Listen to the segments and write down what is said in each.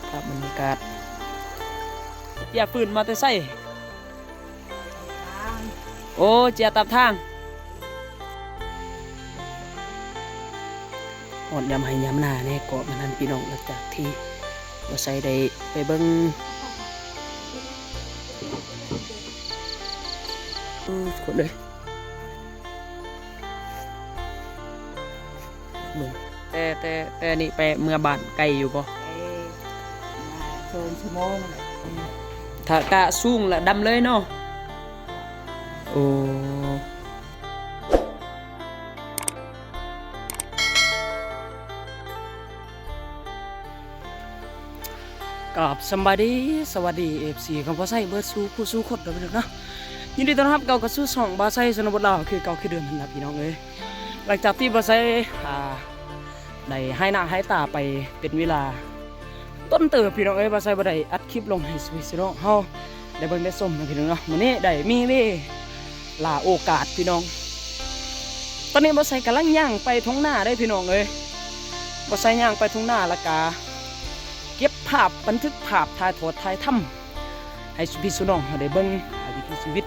ภาพบรรยากาศอย่าฝืนมาแต่ไส้โอ้เจียตับทางหอดยำให้ยำหน้าเนี่ยเกาะมันนั้นพี่น้องหลังจากที่บ่ใส่ได้ไปเบิ่งกดเลยแต่นี่ไปเมื่อบ้านไกลอยู่ป่ะโซนชั่วโมง ถ้ากะสูงละดำเลยเนาะโอ้กับสวัสดีเอฟซีของพ่อไส้เบิร์ดสู้ผู้สู้คนเดิมเนาะยินดีต้อนรับเก่ากับสู้สองบาไซสนบทเราคือเก่าคือเดิมนะพี่น้องเลยหลังจากที่บาไซได้ให้หน้าให้ตาไปเป็นเวลาต้นเติบพี่น้องเอ้ยบาไซบ่ได้อัดคลิปลงให้สวิสเนาะเฮาได้เบิ่งได้ส้มนะพี่น้องเนาะมื้อนี้ได้มีเวลาโอกาสพี่น้องตอนนี้บาไซกำลังย่างไปท้องหน้าได้พี่น้องเอ้ยบาไซย่างไปท้องหน้าละกาเก็บภาพบันทึกภาพถ่ายทอดถ่ายทำให้พี่สุน้องได้เบิ่งวิถีชีวิต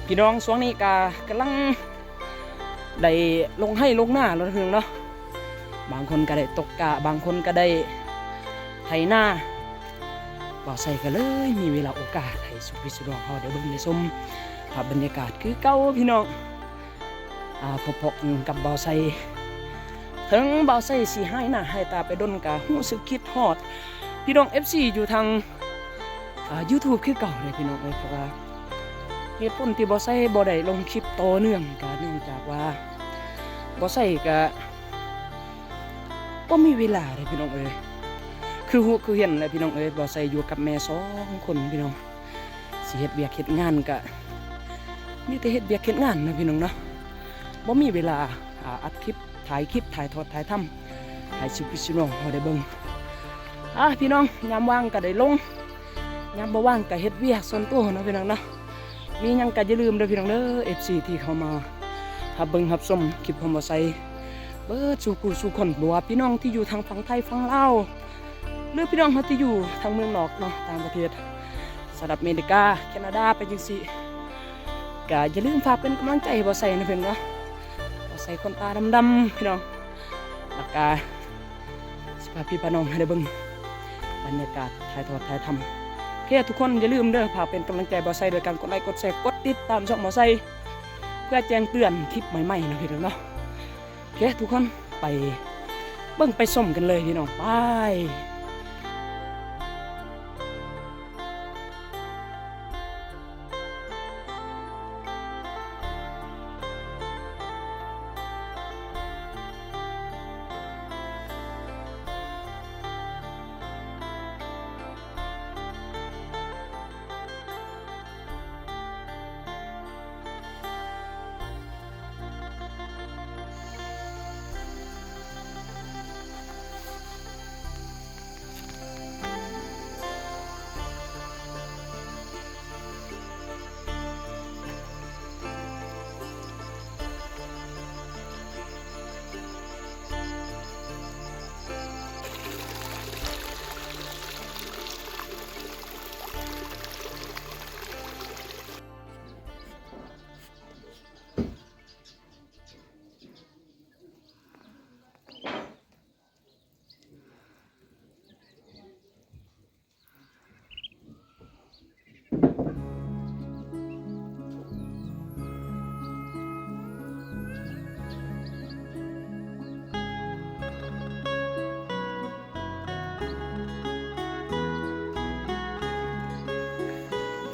พี่น้องช่วงนี้กำลังได้ลงให้ลงหน้าแล้วพี่น้องเนาะบางคนก็ได้ตกกะบางคนก็ได้ไถนาบ่ใส่กันเลยมีเวลาโอกาสให้สุพิสุดองเขาได้เบิ่งได้ชมภาพบรรยากาศคือเก่าพี่น้องพบกับบ่ใส่ถึงบ่ใส่สิให้หน้าให้ตาไปดนกะรู้สึกคิดฮอดพี่น้อง FC อยู่ทางYouTube คือเก่าเลยพี่น้องเพราะว่าเหตุผลที่บ่ใส่บ่ได้ลงคลิปต่อเนื่องก็เนื่องจากว่าบ่ใส่ก็บ่มีเวลาเลยพี่น้องคือเห็นเลยพี่น้องบ่ใส่อยู่กับแม่2คนพี่น้องสิเฮ็ดเวียกเฮ็ดงานก็มีแต่เฮ็ดเวียกเฮ็ดงานนะพี่น้องเนาะบ่มีเวลาอัดคลิปถ่ายคลิปถ่ายทอดถ่ายทำให้ชีวิตพี่น้องเฮาได้เบิ่งพี่น้องยามว่างก็ได้ลงยามบ่ว่างก็เฮ็ดเวียกส่วนตัวเนาะพี่น้องเนาะมีหยังก็อย่าลืมเด้อพี่น้องเด้อ FC ที่เข้ามารับเบิ่งรับชมคลิปของบ่ใส่เบิดสู่ผู้สู่คนบ่ว่าพี่น้องที่อยู่ทางฝั่งไทยฝั่งลาวหรือพี่น้องเขาที่อยู่ทางเมืองนอกเนาะต่างประเทศสหรัฐอเมริกาแคนาดาไปจังซี่ก็อย่าลืมฝากเป็นกำลังใจให้บ่ใส่นะเพิ่นเนาะบ่ใส่คนตาดำๆพี่น้องแล้วก็สิพาพี่พาน้องให้ได้เบิ่งบรรยากาศถ่ายทอดถ่ายทำโอเคทุกคนอย่าลืมเด้อฝากเป็นกำลังใจบ่ใส่โดยการกดไลค์กดแชร์กดติดตามช่องบ่ใส่เพื่อแจ้งเตือนคลิปใหม่ๆนะพี่น้องเนาะโอเคทุกคนไปเบิ่งไปส้มกันเลยพี่น้องไป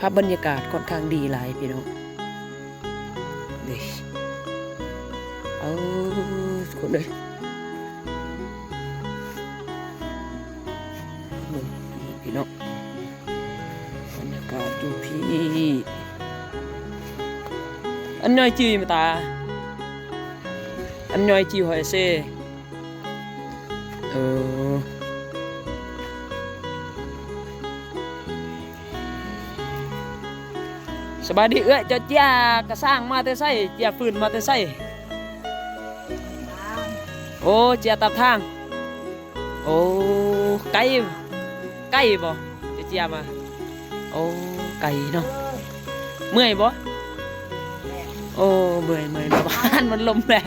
ภาพบรรยากาศค่อนข้างดีหลายพี่น้องเด็กเอาคนเลยพี่น้องบรรยากาศดูพี่อันน้อยจีมาตาอันน้อยจีหอยเซ่สบายดีเจ้าเจ้ากระสร้างมาแต่ไส้เจ้าฟืนมาแต่ไส้โอ้เจ้าตับทางโอ้ไก ไก่บ่เจียมาโอ้ไก่เนาะเมื่อยบ่โอ้เมื่อยบ้านมันลมแหละ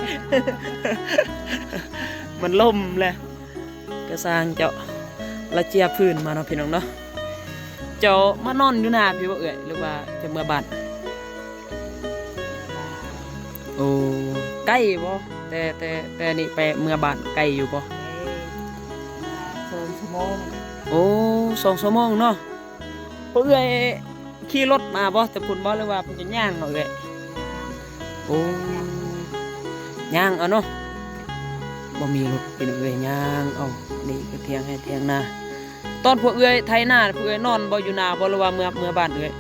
มันล่มแหละก็สร้างเจ้าละเจียพื้นมาเนาะพี่น้องเนาะเจ้ามานอนอยู่หน้าพี่บ่เอ่ยหรือว่าจะเมื่อบ้านโอ้ใกล้บ่แต่นี่ไปเมื่อบ้านใกล้อยู่บ่ 2 ชั่วโมง โอ้2 ชั่วโมงเนาะเพื่อยขี่รถมาบ่แต่พุ่นบ่หรือว่าเพิ่นจะย่างเอาเอ่ยโอ้ย่างเอาเนาะบ่มีรถเป็นเอ่ยย่างเอานี่ก็เที่ยงให้เที่ยงนาตอนพวกเอ่ยไถนาพวกเอ่ยนอนบ่อยู่นาบ่หรือว่าเมื่อบ้านเอ่ย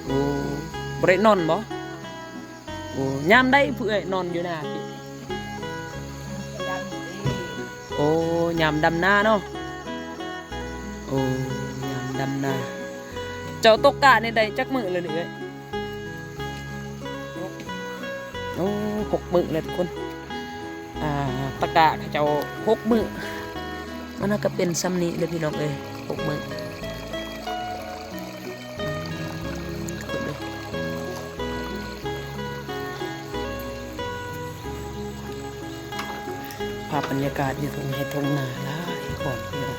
โอ้บ่ได้นอนบ่โอ้ยามใดพวกเอ่ยนอนอยู่นาพี่โอ้ยามดำนาเนาะโอ้ยามดำนาเจ้าตกกะนี่ได้จักมื้อเลยนี่เอ้ยโอ้6 มื้อเลยทุกคนตะกะเขาเจ้า6 มื้อมันก็เป็นซ้ำนี้เลยพี่น้องเอ้ย6 มื้อภาพบรรยากาศอยู่ตรงให้ตรงนาหลายก่อนพี่น้อง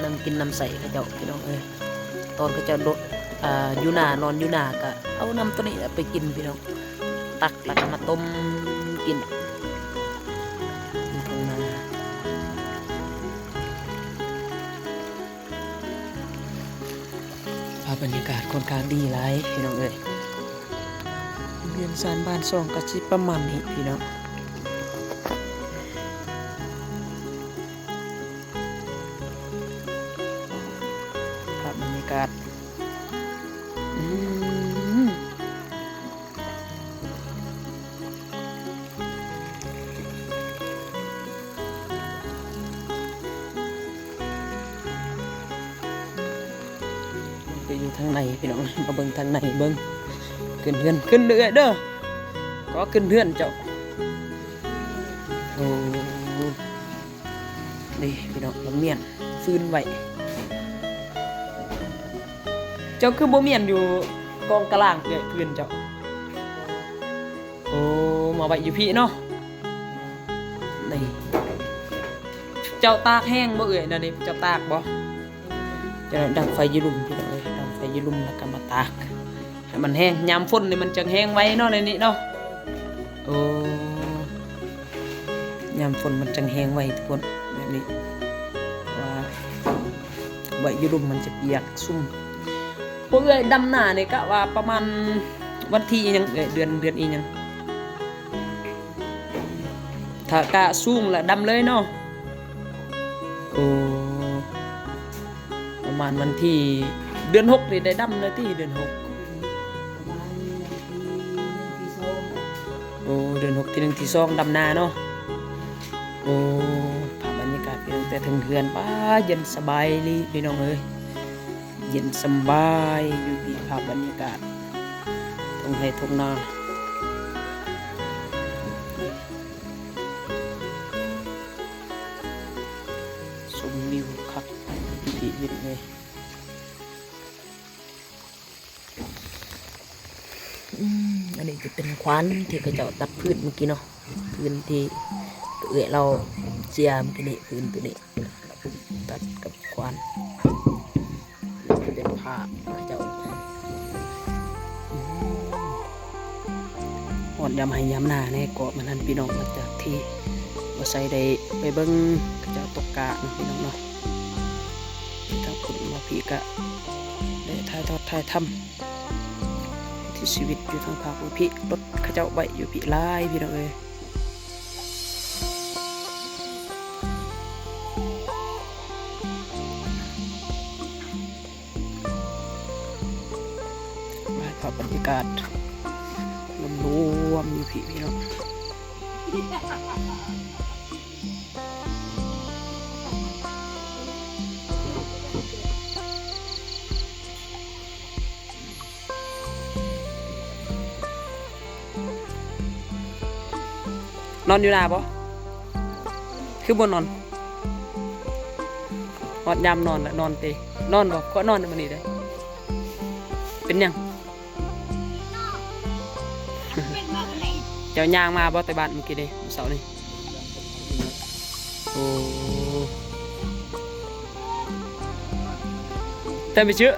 น้ำกินน้ำใสเขาเจ้าพี่น้องเอ้ยตอนเขาเจ้าลดอยู่นานอนอยู่นาก็เอาน้ำตัวนี้ไปกินพี่น้องตักแล้วก็มาต้มกินตรงนาภาพบรรยากาศค่อนข้างดีหลายพี่น้องเอ้ยเรือนซานบ้านซองกะชิประมาณนี้พี่น้องภาพบรรยากาศไปอยู่ทางในพี่น้องมาเบิ่งทางในเบิ่งขึ้นเฮือนขึ้นเรื่อยเด้อก็ขึ้นเฮือนเจ้าโอ้นี่พี่น้องละเมียนฟื้นไว้เจ้าคือบ่เมียนอยู่กองกลางเด้พื้นเจ้าโอ้มาไว้อยู่พี่เนาะนี่เจ้าตากแห้งบ่เอ่ยนั่นนี่เจ้าตากบ่เจ้าดังไฟยีรุ่มพี่น้องเอ้ยดังไฟยีรุ่มแล้วก็มาตากให้มันแห้งยามฝนนี่มันจังแห้งไว้เนาะในนี้เนาะโอ้ยามฝนมันจังแห้งไว้ทุกคนแบบนี้ว่าไว้ยีรุ่มมันจะเปียกซุ่มพวกเอ้ยดำหน้านี่ก็ว่าประมาณวันที่ยังเดือนอีหยังถ้ากะสูงละดำเลยเนาะโอ้ประมาณวันที่เดือน6นี่ได้ดำเลยที่เดือน6โอ้เดือน6ที่1ที่2ดำนาเนาะโอ้ภาพบรรยากาศเป็นแต่ถึงเฮือนป้าเย็นสบายเลยพี่น้องเอ้ยเย็นสบายอยู่ที่ภาพบรรยากาศตรงให้ทงนาชมวิวครับพี่วิทย์เลยอันนี้จะเป็นควันที่เขาเจ้าตัดพืชเมื่อกี้เนาะพื้นที่เอื้อเราเจียมกันนี่พื้นตัวนี้ตัดกับควันเป็นผ้าเขาเจ้าอ่อนยำให้ยำหน้าในเกาะมันนั่นพี่น้องมาจากที่ว่าใส่ได้ไปเบิ้งเขาเจ้าตกกะเนาะพี่น้องเนาะถ้าคุณมาพี่กะได้ถ่ายทอดถ่ายทำที่ชีวิตอยู่ทางภาคอุพิรถเขาเจ้าใบอยู่พี่ลายพี่น้องเอ้ยภาพบรรยากาศรวมอยู่พี่น้อง นอนอยู่นาบ่คือบนนอนฮอดยามนอนละนอนเตนอนบ่ก็นอนมื้อนี้เด้อเป็นหยัง เจ้าย่างมาบ่แต่บ้านเมื่อกี้นี่เสาร์นี่โอ้แต่ไม่เชื่อ